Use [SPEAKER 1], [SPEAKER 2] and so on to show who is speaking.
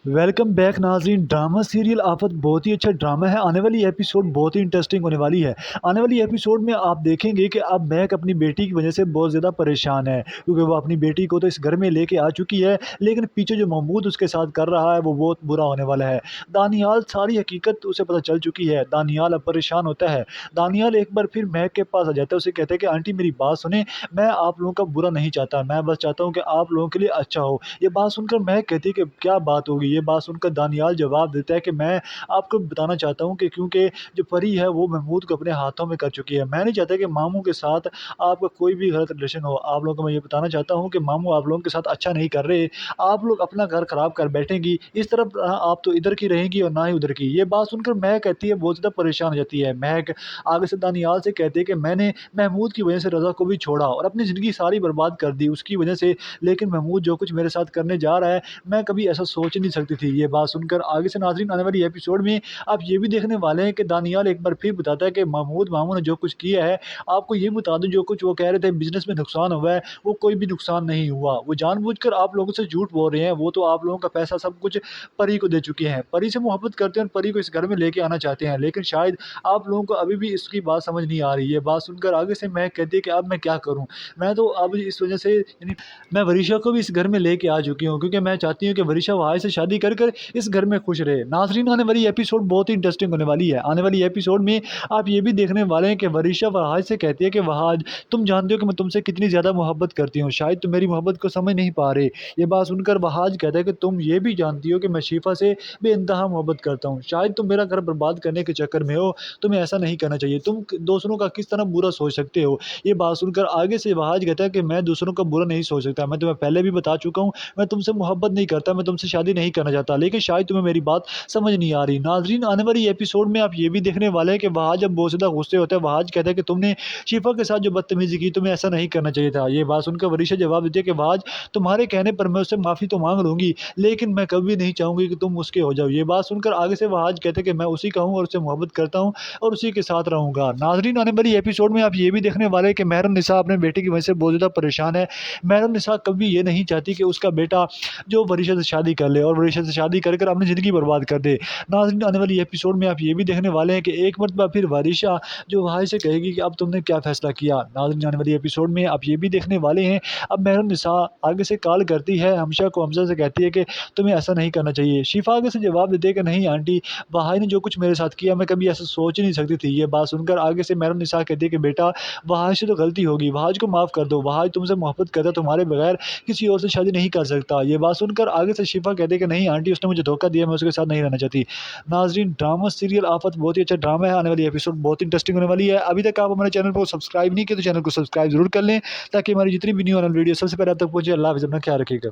[SPEAKER 1] Welcome back नाज़रीन। Drama serial आफत बहुत ही अच्छा ड्रामा है। आने वाली एपिसोड बहुत ही इंटरेस्टिंग होने वाली है। आने वाली एपिसोड में आप देखेंगे कि अब महक अपनी बेटी की वजह से बहुत ज़्यादा परेशान है, क्योंकि वो अपनी बेटी को तो इस घर में लेके आ चुकी है, लेकिन पीछे जो महमूद उसके साथ कर रहा है वो बहुत बुरा होने वाला है। दानियाल सारी हकीकत उसे पता चल चुकी है। दानियाल अब परेशान होता है। दानियाल एक बार फिर महक के पास आ जाता है, उसे कहता है कि आंटी मेरी बात सुने, मैं आप लोगों का बुरा नहीं चाहता, मैं बस चाहता हूँ कि आप लोगों के लिए अच्छा हो। ये बात सुनकर महक कहती है कि क्या बात होगी? ये बात सुनकर दानियाल जवाब देता है कि मैं आपको बताना चाहता हूँ कि क्योंकि जो परी है वो महमूद को अपने हाथों में कर चुकी है। मैं नहीं चाहता कि मामू के साथ आपका कोई भी गलत रिलेशन हो। आप लोगों को मैं ये बताना चाहता हूँ कि मामू आप लोगों के साथ अच्छा नहीं कर रहे। आप लोग अपना घर खराब कर बैठेंगी। इस तरफ आप तो इधर की रहेंगी और ना ही उधर की। ये बात सुनकर महक कहती है, बहुत ज़्यादा परेशान हो जाती है। महक आगे से दानियाल से कहती है कि मैंने महमूद की वजह से रज़ा को भी छोड़ा और अपनी ज़िंदगी सारी बर्बाद कर दी उसकी वजह से। लेकिन महमूद जो कुछ मेरे साथ करने जा रहा है, मैं कभी ऐसा सोच ही नहीं सकती थी। ये बात सुनकर आगे से नाज़रीन आने वाली एपिसोड में आप ये भी देखने वाले हैं कि दानियाल एक बार फिर बताता है कि महमूद मामू ने जो कुछ किया है, आपको ये बता दूँ जो कुछ वो कह रहे थे बिज़नेस में नुकसान हुआ है, वो कोई भी नुकसान नहीं हुआ। वो जानबूझकर आप लोगों से झूठ बोल रहे हैं, वो तो आप लोगों का पैसा सब कुछ परी को दे चुके हैं। परी से मोहब्बत करते हैं और परी को इस घर में लेके आना चाहते हैं, लेकिन शायद आप लोगों को अभी भी इसकी बात समझ नहीं आ रही है। बात सुनकर आगे से महक कहती है कि अब मैं क्या करूँ? मैं तो अब इस वज़ह से यानी मैं वरीशा को भी इस घर में लेके आ चुकी हूँ, क्योंकि मैं चाहती हूँ कि वरीशा वहाज से शादी कर कर इस घर में खुश रहे। नाज़रीन आने वाली एपिसोड बहुत ही इंटरेस्टिंग होने वाली है। आने वाली एपिसोड में आप ये भी देखने वाले हैं कि वरीशा वहाज से कहती है कि वहाज तुम जानते हो कि मैं तुमसे कितनी ज़्यादा मोहब्बत करती हूँ, शायद तुम मेरी मोहब्बत को समझ नहीं पा रहे। ये बात सुनकर वहाज कहता है कि तुम ये भी जानती हो कि मैं शिफा से बेइंतहा मोहब्बत करता हूँ, शायद तुम मेरा घर बर्बाद करने के चक्कर में हो, तुम्हें ऐसा नहीं करना चाहिए, तुम दूसरों का किस तरह बुरा सोच सकते हो। ये बात सुनकर आगे से वहाज कहता है कि मैं दूसरों का बुरा नहीं सोच सकता, मैं तुम्हें पहले भी बता चुका हूँ, मैं तुमसे मोहब्बत नहीं करता, मैं तुमसे शादी नहीं करना चाहता, लेकिन शायद तुम्हें मेरी बात समझ नहीं आ रही। नाज़रीन आने वाली एपिसोड में आप ये भी देखने वाले हैं कि वहाज जब बहुत ज़्यादा गुस्से होता है, वहाज कहता है कि तुमने शिफा के साथ जो बदतमीज़ी की, तुम्हें ऐसा नहीं करना चाहिए था। ये बात सुनकर वरीशा जवाब देती है कि वहाज तुम्हारे कहने पर मैं उससे माफ़ी तो माँग लूँगी, लेकिन मैं कभी नहीं चाहूँगी कि तुम उसके हो जाओ। ये बात सुनकर आगे से वहाज कहते हैं कि मैं उसी का हूँ और उससे मोहब्बत करता हूँ और उसी के साथ रहूँगा। नाज़रीन आने वाली एपिसोड में आप ये भी देखने वाले हैं कि महरुन्निसा अपने बेटे की वजह से बहुत ज़्यादा परेशान है। महरुन्निसा कभी ये नहीं चाहती कि उसका बेटा जो वरीशा से शादी कर ले और वरीशा से शादी कर कर अपनी ज़िंदगी बर्बाद कर दे। नाज़रीन आने वाली एपिसोड में आप ये भी देखने वाले हैं कि एक मरतबा फिर वरीशा जो भाई से कहेगी कि अब तुमने क्या फ़ैसला किया। नाज़रीन आने वाली एपिसोड में आप ये भी देखने वाले हैं, अब महरुन्निसा आगे से कॉल करती है हमशा को, हमशा से कहती है कि तुम्हें ऐसा नहीं करना चाहिए। शिफा आगे से जवाब देती है कि नहीं आंटी, भाई ने जो कुछ मेरे साथ किया मैं कभी ऐसा सोच ही नहीं सकती थी। ये बात सुनकर आगे से महरुन्निसा कहती है कि बेटा वहाज से तो गलती होगी, वहाज को माफ़ कर दो, वहाज तुमसे मोहब्बत करता, तुम्हारे बगैर किसी और से शादी नहीं कर सकता। ये बात सुनकर आगे से शिफा कहती है कि नहीं आंटी, उसने मुझे धोखा दिया, मैं उसके साथ नहीं रहना चाहती। नाज़रीन ड्रामा सीरियल आफत बहुत ही अच्छा ड्रामा है। आने वाली एपिसोड बहुत इंटरेस्टिंग होने वाली है। अभी तक आप हमारे चैनल को सब्सक्राइब नहीं किया तो चैनल को सब्सक्राइब ज़रूर कर लें, ताकि हमारी जितनी भी न्यू वीडियो सबसे पहले आप तक पहुँचे। अल्लाह हाफ़िज़, अपना ख्याल रखिएगा।